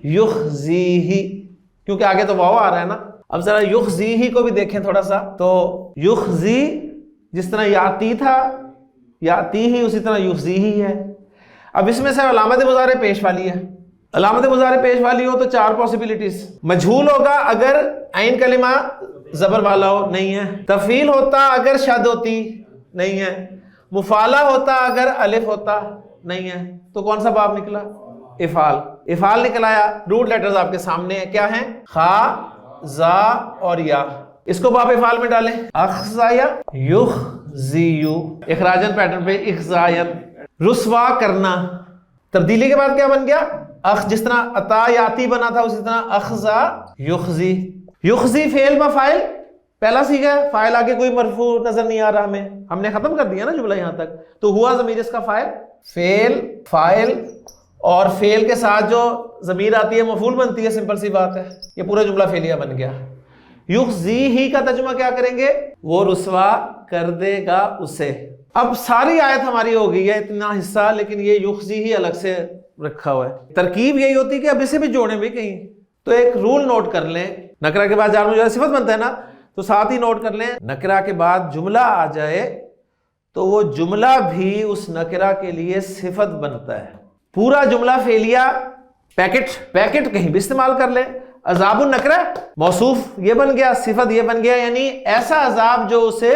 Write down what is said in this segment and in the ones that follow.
یخزیہ، کیونکہ آگے تو واو آ رہا ہے نا. اب ذرا یخزیہ کو بھی دیکھیں تھوڑا سا. تو یخزی جس طرح یاتی تھا، یاتی ہی، اسی طرح یخزی ہی ہے. اب اس میں سے علامت مضارع پیش والی ہے. علامت مضارع پیش والی ہو تو 4 پاسبلٹیز. مجھول ہوگا اگر عین کلمہ زبر والا ہو، نہیں ہے. تفعیل ہوتا اگر شد ہوتی، نہیں ہے. مفعلہ ہوتا اگر الف ہوتا، نہیں ہے. تو کون سا باب نکلا؟ افعال. افعال نکل آیا. روٹ لیٹرز آپ کے سامنے ہیں، کیا ہیں؟ خا، زا اور یا. اس کو باب افعال میں ڈالیں. اخزایا، یخزیو، اخراجن پیٹرن پہ اخزاین، رسوا کرنا. تبدیلی کے بعد کیا بن گیا؟ اخ، جس طرح اتا یاتی بنا تھا اسی طرح اخزا یخزی. یخزی فعل با فاعل پہلا سیکھا ہے. فاعل آگے کوئی مرفوع نظر نہیں آ رہا ہمیں، ہم نے ختم کر دیا نا جملہ یہاں تک. تو ہوا ضمیر اس کا فاعل، فعل فاعل اور فعل کے ساتھ جو ضمیر آتی ہے مفعول بنتی ہے. سمپل سی بات ہے. یہ پورا جملہ فعلیہ بن گیا. یخزی ہی کا ترجمہ کیا کریں گے؟ وہ رسوا کر دے گا اسے. اب ساری آیت ہماری ہو گئی ہے اتنا حصہ، لیکن یہ یخزی ہی الگ سے رکھا ہوا ہے. ترکیب یہی ہوتی ہے کہ اب اسے بھی جوڑیں بھی کہیں. تو ایک رول نوٹ کر لیں، نکرہ کے بعد جار مجرور صفت بنتا ہے نا، تو ساتھ ہی نوٹ کر لیں نکرہ کے بعد جملہ آ جائے تو وہ جملہ بھی اس نکرہ کے لیے صفت بنتا ہے. پورا جملہ فعلیہ پیکٹ کہیں بھی استعمال کر لیں. عذاب النکرہ موصوف یہ بن گیا، صفت یہ بن گیا، یعنی ایسا عذاب جو اسے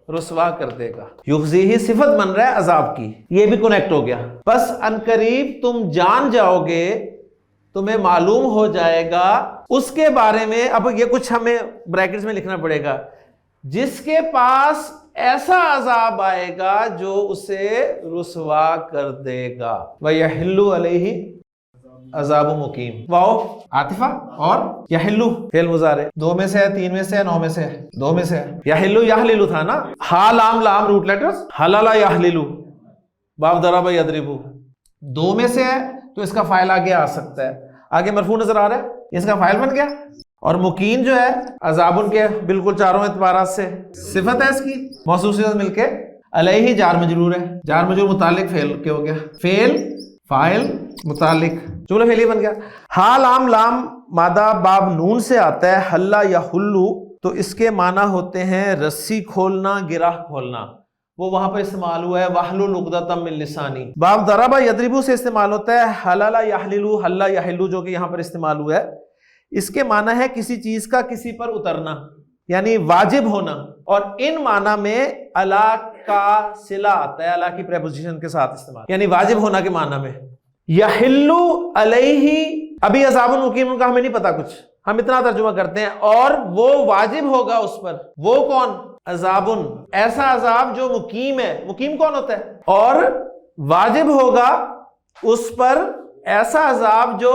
رسوا کر دے گا. یخزی ہی صفت بن رہا ہے عذاب کی، یہ بھی کنیکٹ ہو گیا. بس عنقریب تم جان جاؤ گے، تمہیں معلوم ہو جائے گا اس کے بارے میں. اب یہ کچھ ہمیں بریکٹس میں لکھنا پڑے گا. جس کے پاس ایسا عذاب آئے گا جو اسے رسوا کر دے گا. وَيَحِلُّ عَلَيْهِ عذاب مقیم. واو عاطفہ اور یحلو فعل مضارع. 2 میں سے ہے، 3 میں سے ہے، 9 میں سے ہے، 2 میں سے ہے. یحلو یحللو تھا نا. ہا لام لام روٹ لیٹرز. حلل یحللو، باب ضرب یضربو. 2 میں سے ہے تو اس کا فاعل آگے آ سکتا ہے. آگے مرفوع نظر آ رہا ہے، اس کا فاعل بن گیا. اور مقیم جو ہے عذاب ان کے بالکل چاروں اعتبارات سے صفت ہے اس کی، موصوف صفت مل کے. علیہ جار مجرور ہے، جار مجرور متعلق فعل کے ہو گیا. فعل فاعل متعلق، جملہ فعلی بن گیا. ہا لام لام مادہ باب نون سے آتا ہے. حلا یا حلو، تو اس کے معنی ہوتے ہیں رسی کھولنا، گرہ کھولنا. وہ وہاں پر استعمال ہوا ہے واحلل عقدۃ من لسانی. باب ضرب یضرب سے استعمال ہوتا ہے حلل یحلل، حل یحل جو کہ یہاں پر استعمال ہوا ہے. اس کے معنی ہے کسی چیز کا کسی پر اترنا، یعنی واجب ہونا. اور ان معنی میں الا کا صلہ آتا ہے، الا کی پریپوزیشن کے ساتھ استعمال، یعنی واجب ہونا کے معنی میں. یحل علیہ، ابھی عذاب المقیم کا ہمیں نہیں پتا کچھ، ہم اتنا ترجمہ کرتے ہیں. اور وہ واجب ہوگا اس پر. وہ کون؟ عذاب، ایسا عذاب جو مقیم ہے. مقیم کون ہوتا ہے؟ اور واجب ہوگا اس پر ایسا عذاب جو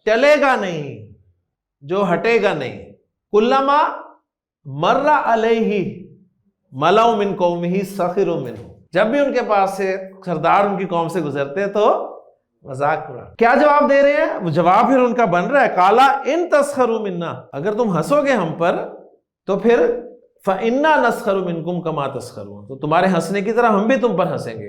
ٹلے گا نہیں، جو ہٹے گا نہیں. کلما مر علیہ ملأ من قومہ سخروا منہ، جب بھی ان کے پاس سے سردار ان کی قوم سے گزرتے تو مذاق اڑا. کیا جواب دے رہے ہیں؟ وہ جواب پھر ان کا بن رہا ہے قالا ان تسخروا منا، اگر تم ہنسو گے ہم پر تو پھر فإنا نسخر منکم کما تسخرون، تو تمہارے ہنسنے کی طرح ہم بھی تم پر ہنسیں گے.